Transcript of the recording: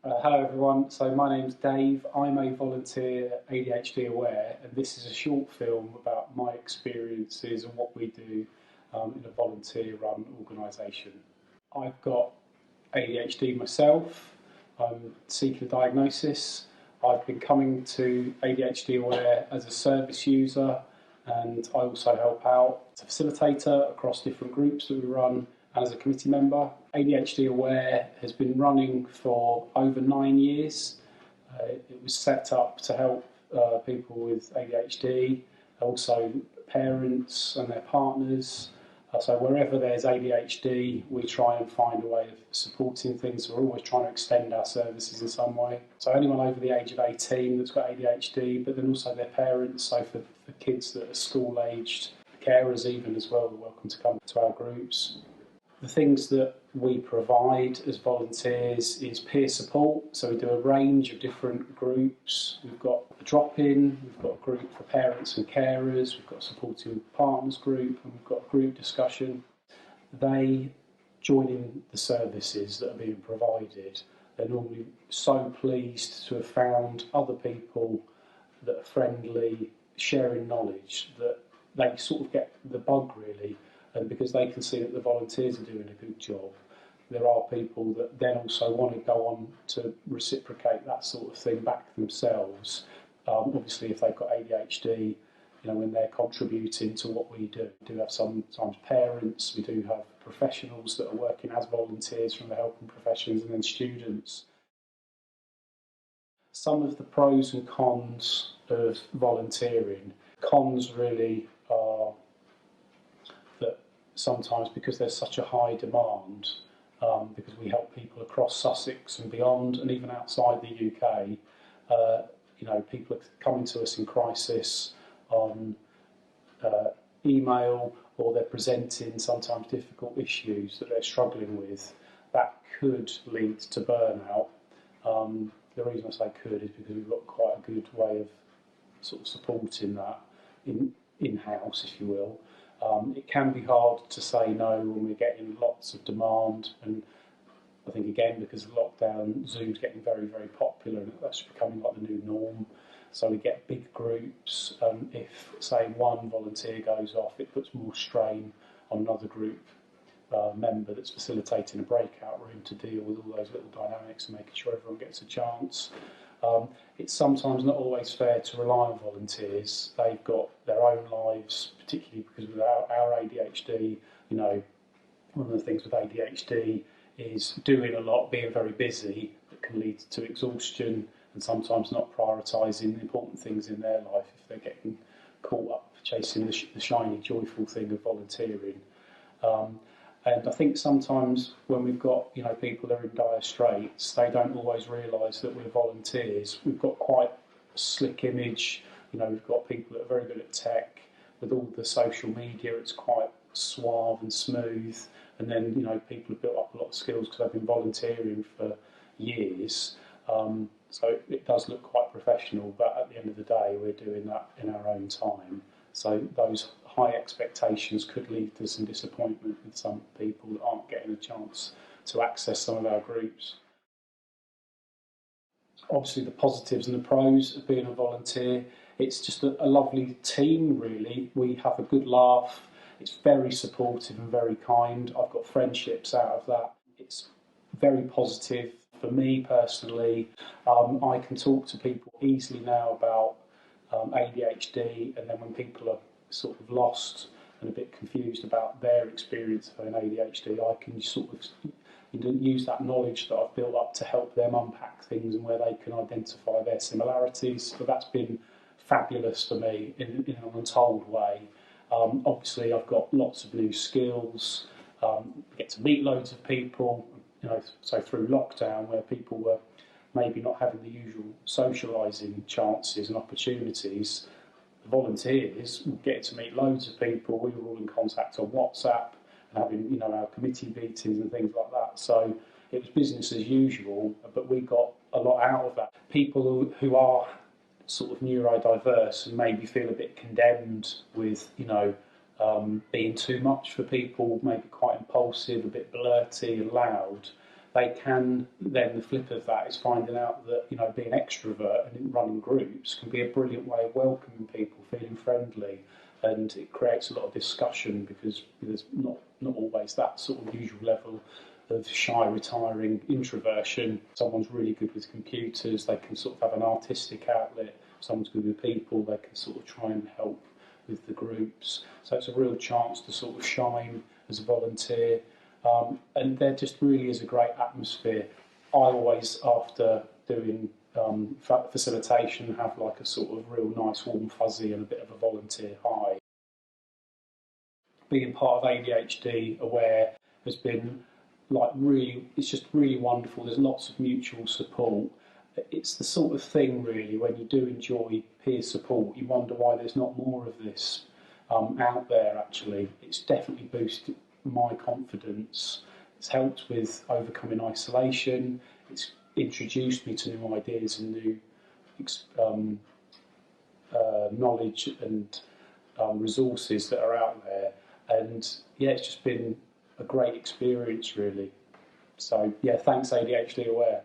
Hello everyone, so my name's Dave. I'm a volunteer at ADHD Aware, and this is a short film about my experiences and what we do in a volunteer run organisation. I've got ADHD myself, I'm seeking a diagnosis. I've been coming to ADHD Aware as a service user, and I also help out as a facilitator across different groups that we run and as a committee member. ADHD Aware has been running for over 9 years. It was set up to help people with ADHD, also parents and their partners. So wherever there's ADHD, we try and find a way of supporting things. So we're always trying to extend our services in some way. So anyone over the age of 18 that's got ADHD, but then also their parents, so for kids that are school-aged, carers even as well, are welcome to come to our groups. The things that we provide as volunteers is peer support. So we do a range of different groups. We've got a drop-in, we've got a group for parents and carers, we've got a supporting partners group, and we've got a group discussion. They join in the services that are being provided. They're normally so pleased to have found other people that are friendly, sharing knowledge, that they sort of get the bug really. And because they can see that the volunteers are doing a good job, there are people that then also want to go on to reciprocate that sort of thing back themselves. Obviously, if they've got ADHD, when they're contributing to what we do. We do have sometimes parents, we do have professionals that are working as volunteers from the helping professions, and then students. Some of the pros and cons of volunteering. Cons really are that sometimes because there's such a high demand, because we help people across Sussex and beyond, and even outside the UK, people are coming to us in crisis on email, or they're presenting sometimes difficult issues that they're struggling with. That could lead to burnout. The reason I say could is because we've got quite a good way of sort of supporting that in-house, if you will. It can be hard to say no when we're getting lots of demand, and I think again because of lockdown, Zoom's getting very, very popular, and that's becoming like the new norm. So we get big groups, and if, say, one volunteer goes off, it puts more strain on another group member that's facilitating a breakout room to deal with all those little dynamics and making sure everyone gets a chance. It's sometimes not always fair to rely on volunteers. They've got their own lives, particularly because with our ADHD, one of the things with ADHD is doing a lot, being very busy, that can lead to exhaustion and sometimes not prioritising the important things in their life if they're getting caught up chasing the shiny, joyful thing of volunteering. And I think sometimes when we've got people that are in dire straits, they don't always realise that we're volunteers. We've got quite a slick image. We've got people that are very good at tech. With all the social media, it's quite suave and smooth. And then people have built up a lot of skills because they've been volunteering for years. So it does look quite professional, but at the end of the day, we're doing that in our own time. So those high expectations could lead to some disappointment with some people that aren't getting a chance to access some of our groups. Obviously, the positives and the pros of being a volunteer. It's just a lovely team, really. We have a good laugh. It's very supportive and very kind. I've got friendships out of that. It's very positive. For me personally, I can talk to people easily now about ADHD, and then when people are sort of lost and a bit confused about their experience of an ADHD, I can sort of use that knowledge that I've built up to help them unpack things and where they can identify their similarities. So that's been fabulous for me in an untold way. Obviously, I've got lots of new skills, get to meet loads of people, so through lockdown where people were maybe not having the usual socialising chances and opportunities, the volunteers were getting to meet loads of people. We were all in contact on WhatsApp and having, our committee meetings and things like that. So it was business as usual, but we got a lot out of that. People who are sort of neurodiverse and maybe feel a bit condemned with, being too much for people, maybe quite impulsive, a bit blurty and loud. they can then, the flip of that is finding out that, you know, being extrovert and running groups can be a brilliant way of welcoming people, feeling friendly, and it creates a lot of discussion because there's not always that sort of usual level of shy, retiring introversion. Someone's really good with computers, they can sort of have an artistic outlet. Someone's good with people, they can sort of try and help with the groups. So it's a real chance to sort of shine as a volunteer. And there just really is a great atmosphere. I always, after doing facilitation, have like a sort of real nice warm fuzzy and a bit of a volunteer high. Being part of ADHD Aware has been like really, it's just really wonderful. There's lots of mutual support. It's the sort of thing really, when you do enjoy peer support, you wonder why there's not more of this out there actually. It's definitely boosted my confidence. It's helped with overcoming isolation. It's introduced me to new ideas and new knowledge and resources that are out there. And yeah, it's just been a great experience really. So yeah, thanks ADHD Aware.